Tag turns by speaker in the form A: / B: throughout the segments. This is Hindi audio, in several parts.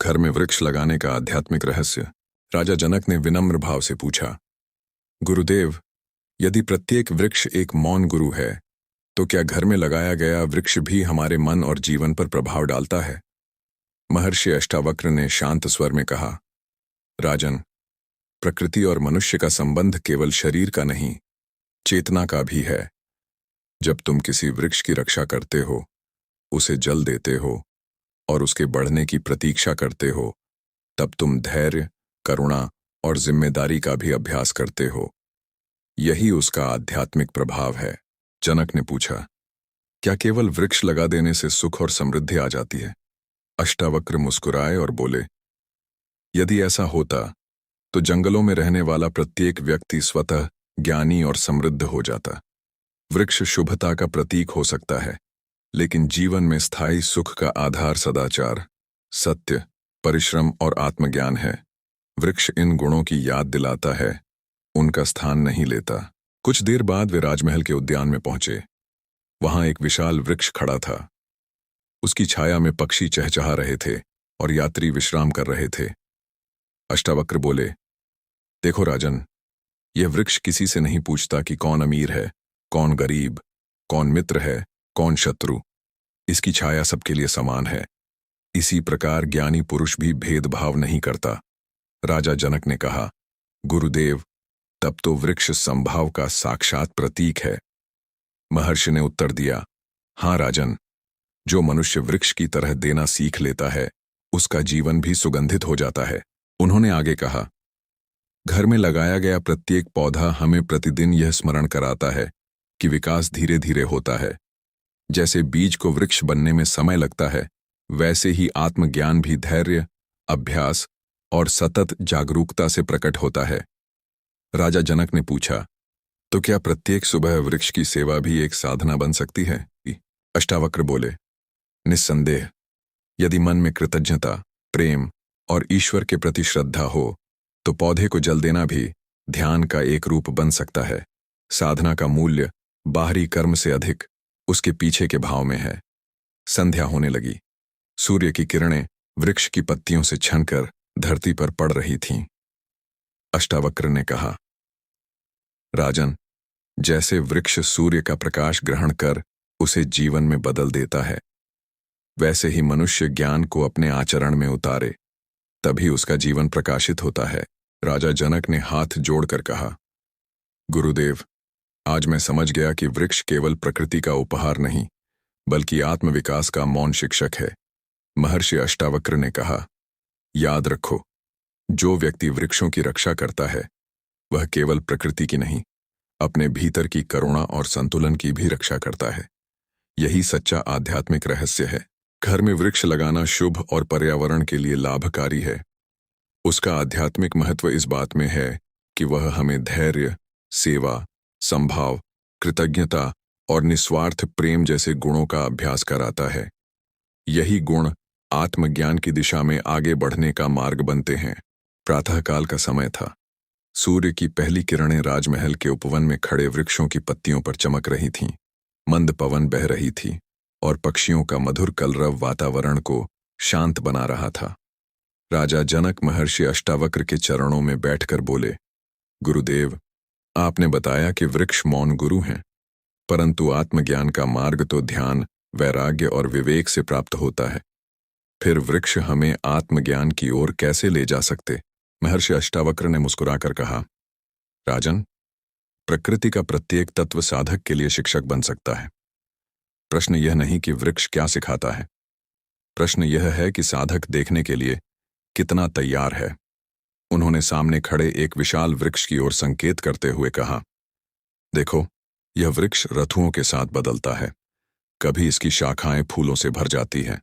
A: घर में वृक्ष लगाने का आध्यात्मिक रहस्य। राजा जनक ने विनम्र भाव से पूछा, गुरुदेव, यदि प्रत्येक वृक्ष एक मौन गुरु है, तो क्या घर में लगाया गया वृक्ष भी हमारे मन और जीवन पर प्रभाव डालता है? महर्षि अष्टावक्र ने शांत स्वर में कहा, राजन, प्रकृति और मनुष्य का संबंध केवल शरीर का नहीं, चेतना का भी है। जब तुम किसी वृक्ष की रक्षा करते हो, उसे जल देते हो और उसके बढ़ने की प्रतीक्षा करते हो, तब तुम धैर्य, करुणा और जिम्मेदारी का भी अभ्यास करते हो। यही उसका आध्यात्मिक प्रभाव है। जनक ने पूछा, क्या केवल वृक्ष लगा देने से सुख और समृद्धि आ जाती है? अष्टावक्र मुस्कुराए और बोले, यदि ऐसा होता तो जंगलों में रहने वाला प्रत्येक व्यक्ति स्वतः ज्ञानी और समृद्ध हो जाता। वृक्ष शुभता का प्रतीक हो सकता है, लेकिन जीवन में स्थायी सुख का आधार सदाचार, सत्य, परिश्रम और आत्मज्ञान है। वृक्ष इन गुणों की याद दिलाता है, उनका स्थान नहीं लेता। कुछ देर बाद वे राजमहल के उद्यान में पहुंचे। वहां एक विशाल वृक्ष खड़ा था। उसकी छाया में पक्षी चहचहा रहे थे और यात्री विश्राम कर रहे थे। अष्टावक्र बोले, देखो राजन, यह वृक्ष किसी से नहीं पूछता कि कौन अमीर है, कौन गरीब, कौन मित्र है, कौन शत्रु। इसकी छाया सबके लिए समान है। इसी प्रकार ज्ञानी पुरुष भी भेदभाव नहीं करता। राजा जनक ने कहा, गुरुदेव, तब तो वृक्ष संभाव का साक्षात प्रतीक है। महर्षि ने उत्तर दिया, हाँ राजन, जो मनुष्य वृक्ष की तरह देना सीख लेता है, उसका जीवन भी सुगंधित हो जाता है। उन्होंने आगे कहा, घर में लगाया गया प्रत्येक पौधा हमें प्रतिदिन यह स्मरण कराता है कि विकास धीरे धीरे होता है। जैसे बीज को वृक्ष बनने में समय लगता है, वैसे ही आत्मज्ञान भी धैर्य, अभ्यास और सतत जागरूकता से प्रकट होता है। राजा जनक ने पूछा, तो क्या प्रत्येक सुबह वृक्ष की सेवा भी एक साधना बन सकती है? अष्टावक्र बोले, निस्संदेह। यदि मन में कृतज्ञता, प्रेम और ईश्वर के प्रति श्रद्धा हो, तो पौधे को जल देना भी ध्यान का एक रूप बन सकता है। साधना का मूल्य बाहरी कर्म से अधिक उसके पीछे के भाव में है। संध्या होने लगी। सूर्य की किरणें वृक्ष की पत्तियों से छनकर धरती पर पड़ रही थीं। अष्टावक्र ने कहा, राजन, जैसे वृक्ष सूर्य का प्रकाश ग्रहण कर उसे जीवन में बदल देता है, वैसे ही मनुष्य ज्ञान को अपने आचरण में उतारे, तभी उसका जीवन प्रकाशित होता है। राजा जनक ने हाथ जोड़कर कहा, गुरुदेव, आज मैं समझ गया कि वृक्ष केवल प्रकृति का उपहार नहीं, बल्कि आत्मविकास का मौन शिक्षक है। महर्षि अष्टावक्र ने कहा, याद रखो, जो व्यक्ति वृक्षों की रक्षा करता है, वह केवल प्रकृति की नहीं, अपने भीतर की करुणा और संतुलन की भी रक्षा करता है। यही सच्चा आध्यात्मिक रहस्य है। घर में वृक्ष लगाना शुभ और पर्यावरण के लिए लाभकारी है। उसका आध्यात्मिक महत्व इस बात में है कि वह हमें धैर्य, सेवा, संभाव, कृतज्ञता और निस्वार्थ प्रेम जैसे गुणों का अभ्यास कराता है। यही गुण आत्मज्ञान की दिशा में आगे बढ़ने का मार्ग बनते हैं। प्रातःकाल का समय था। सूर्य की पहली किरणें राजमहल के उपवन में खड़े वृक्षों की पत्तियों पर चमक रही थीं। मंद पवन बह रही थी और पक्षियों का मधुर कलरव वातावरण को शांत बना रहा था। राजा जनक महर्षि अष्टावक्र के चरणों में बैठकर बोले, गुरुदेव, आपने बताया कि वृक्ष मौन गुरु हैं, परंतु आत्मज्ञान का मार्ग तो ध्यान, वैराग्य और विवेक से प्राप्त होता है। फिर वृक्ष हमें आत्मज्ञान की ओर कैसे ले जा सकते? महर्षि अष्टावक्र ने मुस्कुराकर कहा, राजन, प्रकृति का प्रत्येक तत्व साधक के लिए शिक्षक बन सकता है। प्रश्न यह नहीं कि वृक्ष क्या सिखाता है, प्रश्न यह है कि साधक देखने के लिए कितना तैयार है। उन्होंने सामने खड़े एक विशाल वृक्ष की ओर संकेत करते हुए कहा, देखो, यह वृक्ष ऋतुओं के साथ बदलता है। कभी इसकी शाखाएं फूलों से भर जाती हैं,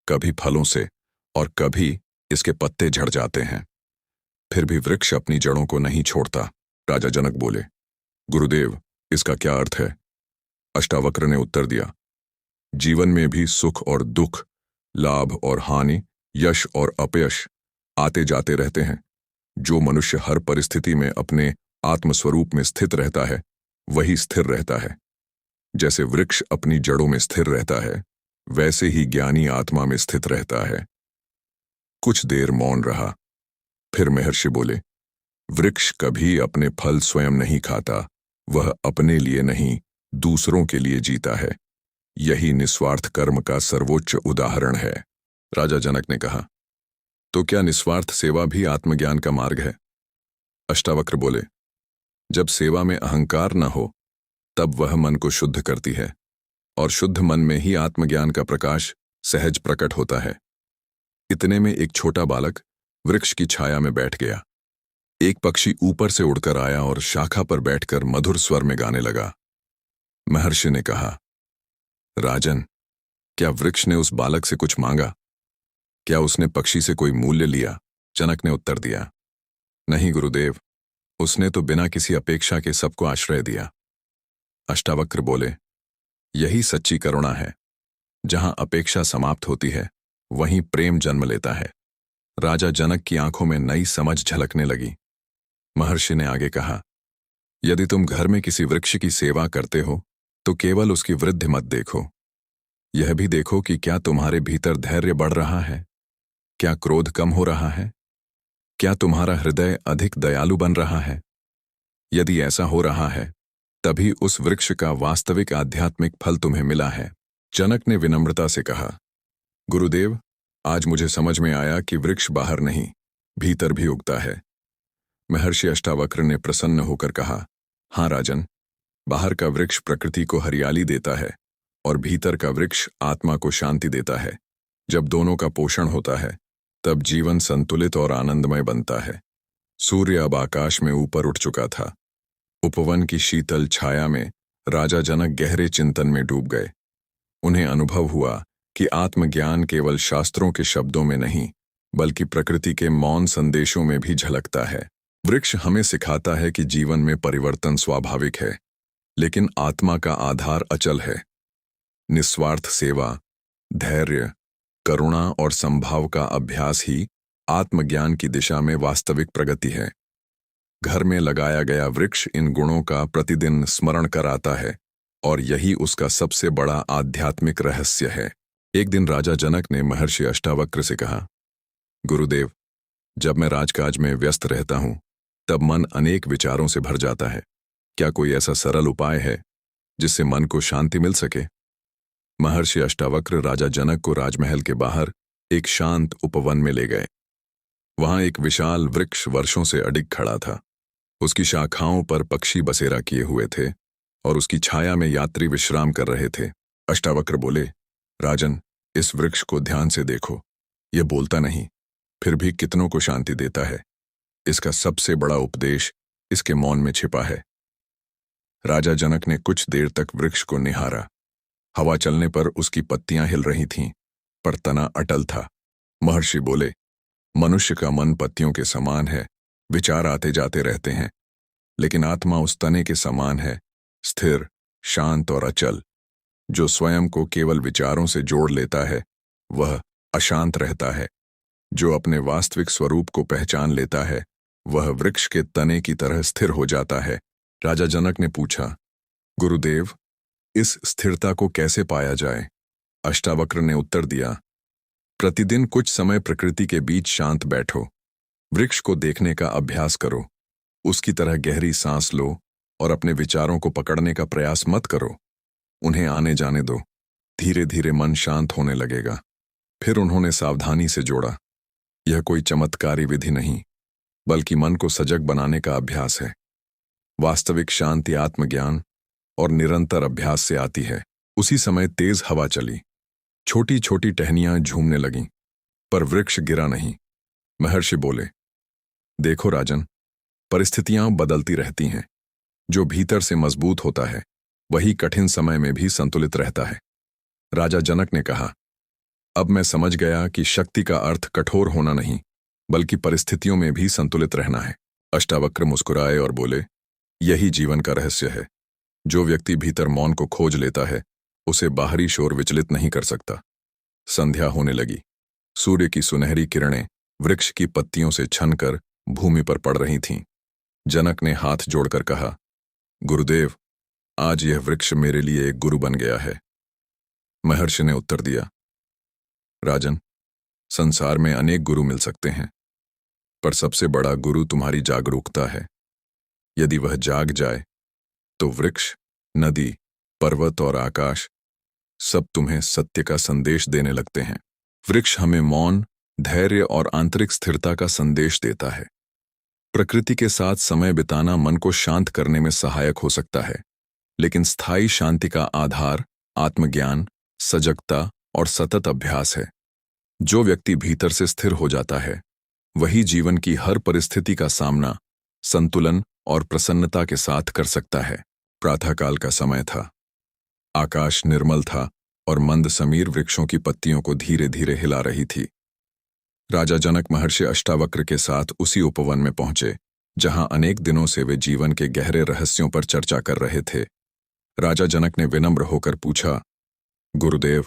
A: कभी फलों से, और कभी इसके पत्ते झड़ जाते हैं। फिर भी वृक्ष अपनी जड़ों को नहीं छोड़ता। राजा जनक बोले, गुरुदेव, इसका क्या अर्थ है? अष्टावक्र ने उत्तर दिया, जीवन में भी सुख और दुख, लाभ और हानि, यश और अपयश आते जाते रहते हैं। जो मनुष्य हर परिस्थिति में अपने आत्मस्वरूप में स्थित रहता है, वही स्थिर रहता है। जैसे वृक्ष अपनी जड़ों में स्थिर रहता है, वैसे ही ज्ञानी आत्मा में स्थित रहता है। कुछ देर मौन रहा। फिर महर्षि बोले, वृक्ष कभी अपने फल स्वयं नहीं खाता, वह अपने लिए नहीं, दूसरों के लिए जीता है। यही निस्वार्थ कर्म का सर्वोच्च उदाहरण है। राजा जनक ने कहा, तो क्या निस्वार्थ सेवा भी आत्मज्ञान का मार्ग है? अष्टावक्र बोले, जब सेवा में अहंकार न हो तब वह मन को शुद्ध करती है, और शुद्ध मन में ही आत्मज्ञान का प्रकाश सहज प्रकट होता है। इतने में एक छोटा बालक वृक्ष की छाया में बैठ गया। एक पक्षी ऊपर से उड़कर आया और शाखा पर बैठकर मधुर स्वर में गाने लगा। महर्षि ने कहा, राजन, क्या वृक्ष ने उस बालक से कुछ मांगा? क्या उसने पक्षी से कोई मूल्य लिया? जनक ने उत्तर दिया, नहीं गुरुदेव, उसने तो बिना किसी अपेक्षा के सबको आश्रय दिया। अष्टावक्र बोले, यही सच्ची करुणा है। जहां अपेक्षा समाप्त होती है वहीं प्रेम जन्म लेता है। राजा जनक की आंखों में नई समझ झलकने लगी। महर्षि ने आगे कहा, यदि तुम घर में किसी वृक्ष की सेवा करते हो तो केवल उसकी वृद्धि मत देखो, यह भी देखो कि क्या तुम्हारे भीतर धैर्य बढ़ रहा है, क्या क्रोध कम हो रहा है, क्या तुम्हारा हृदय अधिक दयालु बन रहा है। यदि ऐसा हो रहा है तभी उस वृक्ष का वास्तविक आध्यात्मिक फल तुम्हें मिला है। जनक ने विनम्रता से कहा, गुरुदेव, आज मुझे समझ में आया कि वृक्ष बाहर नहीं, भीतर भी उगता है। महर्षि अष्टावक्र ने प्रसन्न होकर कहा, हाँ राजन, बाहर का वृक्ष प्रकृति को हरियाली देता है और भीतर का वृक्ष आत्मा को शांति देता है। जब दोनों का पोषण होता है तब जीवन संतुलित और आनंदमय बनता है। सूर्य अब आकाश में ऊपर उठ चुका था। उपवन की शीतल छाया में राजा जनक गहरे चिंतन में डूब गए। उन्हें अनुभव हुआ कि आत्मज्ञान केवल शास्त्रों के शब्दों में नहीं बल्कि प्रकृति के मौन संदेशों में भी झलकता है। वृक्ष हमें सिखाता है कि जीवन में परिवर्तन स्वाभाविक है, लेकिन आत्मा का आधार अचल है। निस्वार्थ सेवा, धैर्य, करुणा और संभाव का अभ्यास ही आत्मज्ञान की दिशा में वास्तविक प्रगति है। घर में लगाया गया वृक्ष इन गुणों का प्रतिदिन स्मरण कराता है और यही उसका सबसे बड़ा आध्यात्मिक रहस्य है। एक दिन राजा जनक ने महर्षि अष्टावक्र से कहा, गुरुदेव, जब मैं राजकाज में व्यस्त रहता हूं तब मन अनेक विचारों से भर जाता है। क्या कोई ऐसा सरल उपाय है जिससे मन को शांति मिल सके? महर्षि अष्टावक्र राजा जनक को राजमहल के बाहर एक शांत उपवन में ले गए। वहां एक विशाल वृक्ष वर्षों से अडिग खड़ा था। उसकी शाखाओं पर पक्षी बसेरा किए हुए थे और उसकी छाया में यात्री विश्राम कर रहे थे। अष्टावक्र बोले, राजन, इस वृक्ष को ध्यान से देखो। यह बोलता नहीं, फिर भी कितनों को शांति देता है। इसका सबसे बड़ा उपदेश इसके मौन में छिपा है। राजा जनक ने कुछ देर तक वृक्ष को निहारा। हवा चलने पर उसकी पत्तियां हिल रही थीं, पर तना अटल था। महर्षि बोले, मनुष्य का मन पत्तियों के समान है, विचार आते जाते रहते हैं, लेकिन आत्मा उस तने के समान है, स्थिर, शांत और अचल। जो स्वयं को केवल विचारों से जोड़ लेता है वह अशांत रहता है। जो अपने वास्तविक स्वरूप को पहचान लेता है वह वृक्ष के तने की तरह स्थिर हो जाता है। राजा जनक ने पूछा, गुरुदेव, इस स्थिरता को कैसे पाया जाए? अष्टावक्र ने उत्तर दिया, प्रतिदिन कुछ समय प्रकृति के बीच शांत बैठो, वृक्ष को देखने का अभ्यास करो, उसकी तरह गहरी सांस लो और अपने विचारों को पकड़ने का प्रयास मत करो। उन्हें आने जाने दो, धीरे धीरे मन शांत होने लगेगा। फिर उन्होंने सावधानी से जोड़ा, यह कोई चमत्कारी विधि नहीं बल्कि मन को सजग बनाने का अभ्यास है। वास्तविक शांति आत्मज्ञान और निरंतर अभ्यास से आती है। उसी समय तेज हवा चली, छोटी छोटी टहनियां झूमने लगीं, पर वृक्ष गिरा नहीं। महर्षि बोले, देखो राजन, परिस्थितियां बदलती रहती हैं। जो भीतर से मजबूत होता है वही कठिन समय में भी संतुलित रहता है। राजा जनक ने कहा, अब मैं समझ गया कि शक्ति का अर्थ कठोर होना नहीं बल्कि परिस्थितियों में भी संतुलित रहना है। अष्टावक्र मुस्कुराए और बोले, यही जीवन का रहस्य है। जो व्यक्ति भीतर मौन को खोज लेता है उसे बाहरी शोर विचलित नहीं कर सकता। संध्या होने लगी। सूर्य की सुनहरी किरणें वृक्ष की पत्तियों से छनकर भूमि पर पड़ रही थीं। जनक ने हाथ जोड़कर कहा, गुरुदेव, आज यह वृक्ष मेरे लिए एक गुरु बन गया है। महर्षि ने उत्तर दिया, राजन, संसार में अनेक गुरु मिल सकते हैं, पर सबसे बड़ा गुरु तुम्हारी जागरूकता है। यदि वह जाग जाए तो वृक्ष, नदी, पर्वत और आकाश सब तुम्हें सत्य का संदेश देने लगते हैं। वृक्ष हमें मौन, धैर्य और आंतरिक स्थिरता का संदेश देता है। प्रकृति के साथ समय बिताना मन को शांत करने में सहायक हो सकता है, लेकिन स्थायी शांति का आधार आत्मज्ञान, सजगता और सतत अभ्यास है। जो व्यक्ति भीतर से स्थिर हो जाता है, वही जीवन की हर परिस्थिति का सामना संतुलन और प्रसन्नता के साथ कर सकता है। प्रातःकाल का समय था। आकाश निर्मल था और मंद समीर वृक्षों की पत्तियों को धीरे धीरे हिला रही थी। राजा जनक महर्षि अष्टावक्र के साथ उसी उपवन में पहुंचे जहां अनेक दिनों से वे जीवन के गहरे रहस्यों पर चर्चा कर रहे थे। राजा जनक ने विनम्र होकर पूछा, गुरुदेव,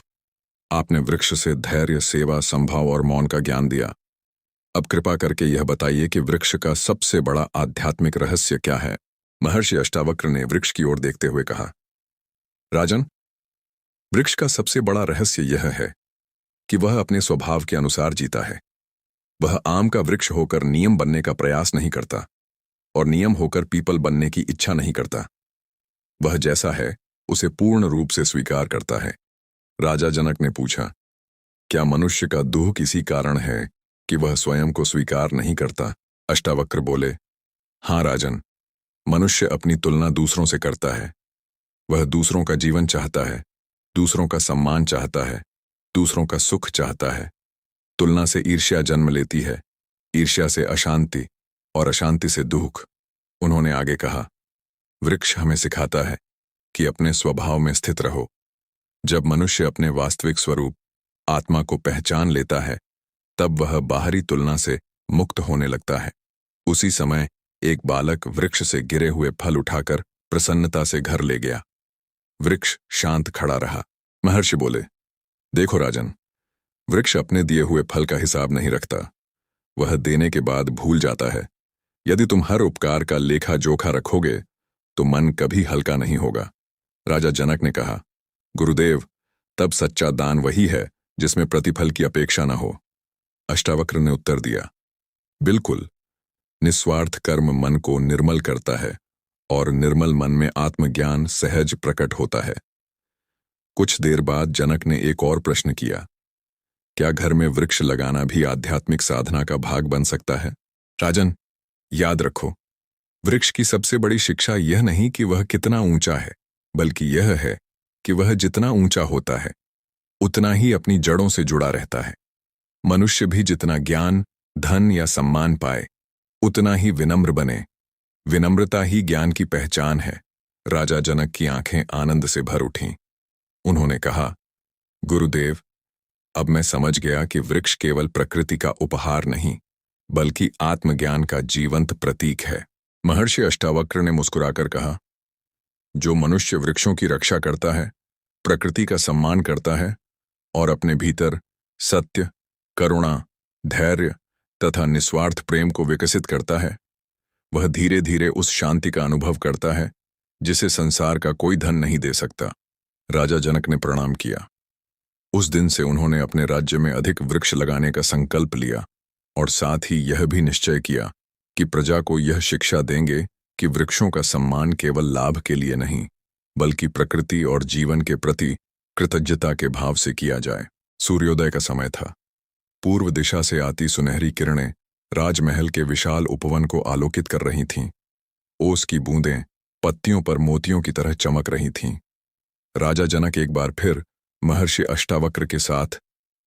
A: आपने वृक्ष से धैर्य, सेवा, संभाव और मौन का ज्ञान दिया। अब कृपा करके यह बताइए कि वृक्ष का सबसे बड़ा आध्यात्मिक रहस्य क्या है? महर्षि अष्टावक्र ने वृक्ष की ओर देखते हुए कहा, राजन, वृक्ष का सबसे बड़ा रहस्य यह है कि वह अपने स्वभाव के अनुसार जीता है। वह आम का वृक्ष होकर नियम बनने का प्रयास नहीं करता और नियम होकर पीपल बनने की इच्छा नहीं करता। वह जैसा है उसे पूर्ण रूप से स्वीकार करता है। राजा जनक ने पूछा, क्या मनुष्य का दुह किसी कारण है कि वह स्वयं को स्वीकार नहीं करता? अष्टावक्र बोले, हाँ राजन, मनुष्य अपनी तुलना दूसरों से करता है। वह दूसरों का जीवन चाहता है, दूसरों का सम्मान चाहता है, दूसरों का सुख चाहता है। तुलना से ईर्ष्या जन्म लेती है, ईर्ष्या से अशांति और अशांति से दुख। उन्होंने आगे कहा, वृक्ष हमें सिखाता है कि अपने स्वभाव में स्थित रहो। जब मनुष्य अपने वास्तविक स्वरूप आत्मा को पहचान लेता है, तब वह बाहरी तुलना से मुक्त होने लगता है। उसी समय एक बालक वृक्ष से गिरे हुए फल उठाकर प्रसन्नता से घर ले गया। वृक्ष शांत खड़ा रहा। महर्षि बोले, देखो राजन, वृक्ष अपने दिए हुए फल का हिसाब नहीं रखता। वह देने के बाद भूल जाता है। यदि तुम हर उपकार का लेखा जोखा रखोगे तो मन कभी हल्का नहीं होगा। राजा जनक ने कहा, गुरुदेव, तब सच्चा दान वही है जिसमें प्रतिफल की अपेक्षा न हो। अष्टावक्र ने उत्तर दिया, बिल्कुल, निस्वार्थ कर्म मन को निर्मल करता है और निर्मल मन में आत्मज्ञान सहज प्रकट होता है। कुछ देर बाद जनक ने एक और प्रश्न किया, क्या घर में वृक्ष लगाना भी आध्यात्मिक साधना का भाग बन सकता है? राजन, याद रखो, वृक्ष की सबसे बड़ी शिक्षा यह नहीं कि वह कितना ऊंचा है, बल्कि यह है कि वह जितना ऊंचा होता है उतना ही अपनी जड़ों से जुड़ा रहता है। मनुष्य भी जितना ज्ञान, धन या सम्मान पाए उतना ही विनम्र बने। विनम्रता ही ज्ञान की पहचान है। राजा जनक की आंखें आनंद से भर उठीं। उन्होंने कहा, गुरुदेव, अब मैं समझ गया कि वृक्ष केवल प्रकृति का उपहार नहीं, बल्कि आत्मज्ञान का जीवंत प्रतीक है। महर्षि अष्टावक्र ने मुस्कुराकर कहा, जो मनुष्य वृक्षों की रक्षा करता है, प्रकृति का सम्मान करता है और अपने भीतर सत्य, करुणा, धैर्य तथा निस्वार्थ प्रेम को विकसित करता है, वह धीरे धीरे उस शांति का अनुभव करता है जिसे संसार का कोई धन नहीं दे सकता। राजा जनक ने प्रणाम किया। उस दिन से उन्होंने अपने राज्य में अधिक वृक्ष लगाने का संकल्प लिया और साथ ही यह भी निश्चय किया कि प्रजा को यह शिक्षा देंगे कि वृक्षों का सम्मान केवल लाभ के लिए नहीं, बल्कि प्रकृति और जीवन के प्रति कृतज्ञता के भाव से किया जाए। सूर्योदय का समय था। पूर्व दिशा से आती सुनहरी किरणें राजमहल के विशाल उपवन को आलोकित कर रही थीं। ओस की बूंदें पत्तियों पर मोतियों की तरह चमक रही थीं। राजा जनक एक बार फिर महर्षि अष्टावक्र के साथ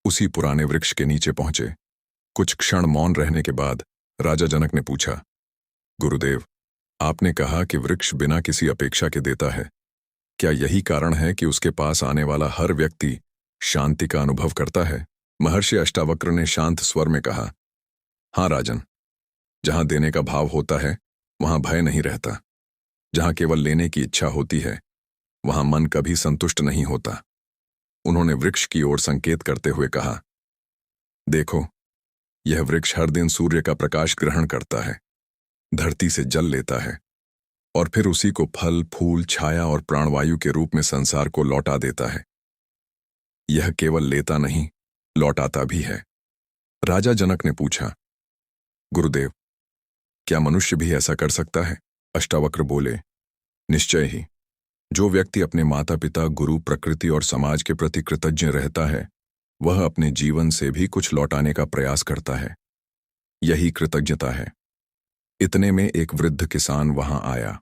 A: उसी पुराने वृक्ष के नीचे पहुंचे। कुछ क्षण मौन रहने के बाद राजा जनक ने पूछा, गुरुदेव, आपने कहा कि वृक्ष बिना किसी अपेक्षा के देता है। क्या यही कारण है कि उसके पास आने वाला हर व्यक्ति शांति का अनुभव करता है? महर्षि अष्टावक्र ने शांत स्वर में कहा, हाँ राजन, जहां देने का भाव होता है वहां भय नहीं रहता। जहां केवल लेने की इच्छा होती है वहां मन कभी संतुष्ट नहीं होता। उन्होंने वृक्ष की ओर संकेत करते हुए कहा, देखो, यह वृक्ष हर दिन सूर्य का प्रकाश ग्रहण करता है, धरती से जल लेता है और फिर उसी को फल, फूल, छाया और प्राणवायु के रूप में संसार को लौटा देता है। यह केवल लेता नहीं, लौटाता भी है। राजा जनक ने पूछा, गुरुदेव, क्या मनुष्य भी ऐसा कर सकता है? अष्टावक्र बोले, निश्चय ही। जो व्यक्ति अपने माता पिता, गुरु, प्रकृति और समाज के प्रति कृतज्ञ रहता है, वह अपने जीवन से भी कुछ लौटाने का प्रयास करता है। यही कृतज्ञता है। इतने में एक वृद्ध किसान वहां आया।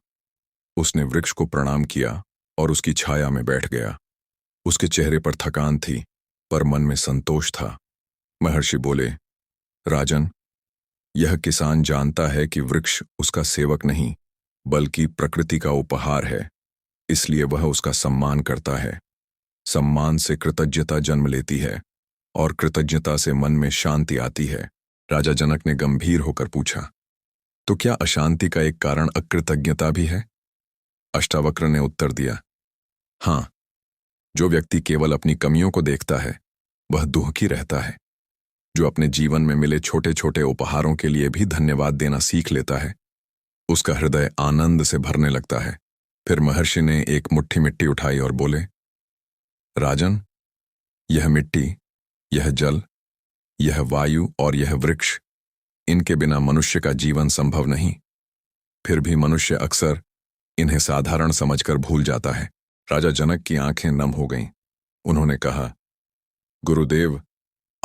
A: उसने वृक्ष को प्रणाम किया और उसकी छाया में बैठ गया। उसके चेहरे पर थकान थी, पर मन में संतोष था। महर्षि बोले, राजन, यह किसान जानता है कि वृक्ष उसका सेवक नहीं, बल्कि प्रकृति का उपहार है, इसलिए वह उसका सम्मान करता है। सम्मान से कृतज्ञता जन्म लेती है और कृतज्ञता से मन में शांति आती है। राजा जनक ने गंभीर होकर पूछा, तो क्या अशांति का एक कारण अकृतज्ञता भी है? अष्टावक्र ने उत्तर दिया, हाँ। जो व्यक्ति केवल अपनी कमियों को देखता है, वह दुखी रहता है। जो अपने जीवन में मिले छोटे छोटे उपहारों के लिए भी धन्यवाद देना सीख लेता है, उसका हृदय आनंद से भरने लगता है। फिर महर्षि ने एक मुट्ठी मिट्टी उठाई और बोले, राजन, यह मिट्टी, यह जल, यह वायु और यह वृक्ष, इनके बिना मनुष्य का जीवन संभव नहीं। फिर भी मनुष्य अक्सर इन्हें साधारण समझकर भूल जाता है। राजा जनक की आंखें नम हो गईं। उन्होंने कहा, गुरुदेव,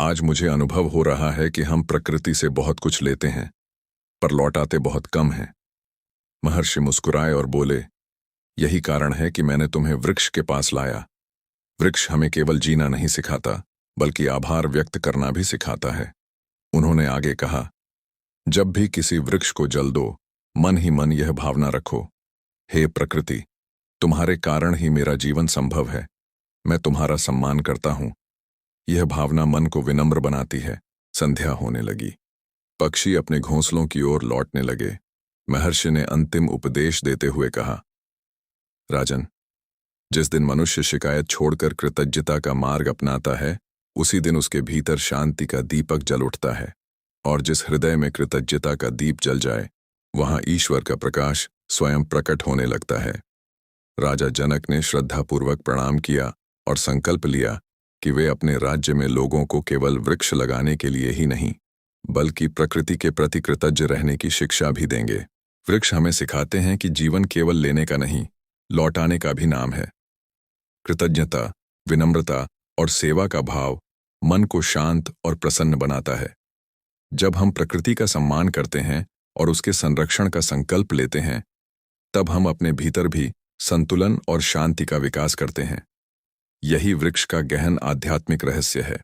A: आज मुझे अनुभव हो रहा है कि हम प्रकृति से बहुत कुछ लेते हैं, पर लौटाते बहुत कम हैं। महर्षि मुस्कुराए और बोले, यही कारण है कि मैंने तुम्हें वृक्ष के पास लाया। वृक्ष हमें केवल जीना नहीं सिखाता, बल्कि आभार व्यक्त करना भी सिखाता है। उन्होंने आगे कहा, जब भी किसी वृक्ष को जल दो, मन ही मन यह भावना रखो, हे प्रकृति, तुम्हारे कारण ही मेरा जीवन संभव है। मैं तुम्हारा सम्मान करता हूं। यह भावना मन को विनम्र बनाती है। संध्या होने लगी। पक्षी अपने घोंसलों की ओर लौटने लगे। महर्षि ने अंतिम उपदेश देते हुए कहा, राजन, जिस दिन मनुष्य शिकायत छोड़कर कृतज्ञता का मार्ग अपनाता है, उसी दिन उसके भीतर शांति का दीपक जल उठता है। और जिस हृदय में कृतज्ञता का दीप जल जाए, वहां ईश्वर का प्रकाश स्वयं प्रकट होने लगता है। राजा जनक ने श्रद्धापूर्वक प्रणाम किया और संकल्प लिया कि वे अपने राज्य में लोगों को केवल वृक्ष लगाने के लिए ही नहीं, बल्कि प्रकृति के प्रति कृतज्ञ रहने की शिक्षा भी देंगे। वृक्ष हमें सिखाते हैं कि जीवन केवल लेने का नहीं, लौटाने का भी नाम है। कृतज्ञता, विनम्रता और सेवा का भाव मन को शांत और प्रसन्न बनाता है। जब हम प्रकृति का सम्मान करते हैं और उसके संरक्षण का संकल्प लेते हैं, तब हम अपने भीतर भी संतुलन और शांति का विकास करते हैं। यही वृक्ष का गहन आध्यात्मिक रहस्य है।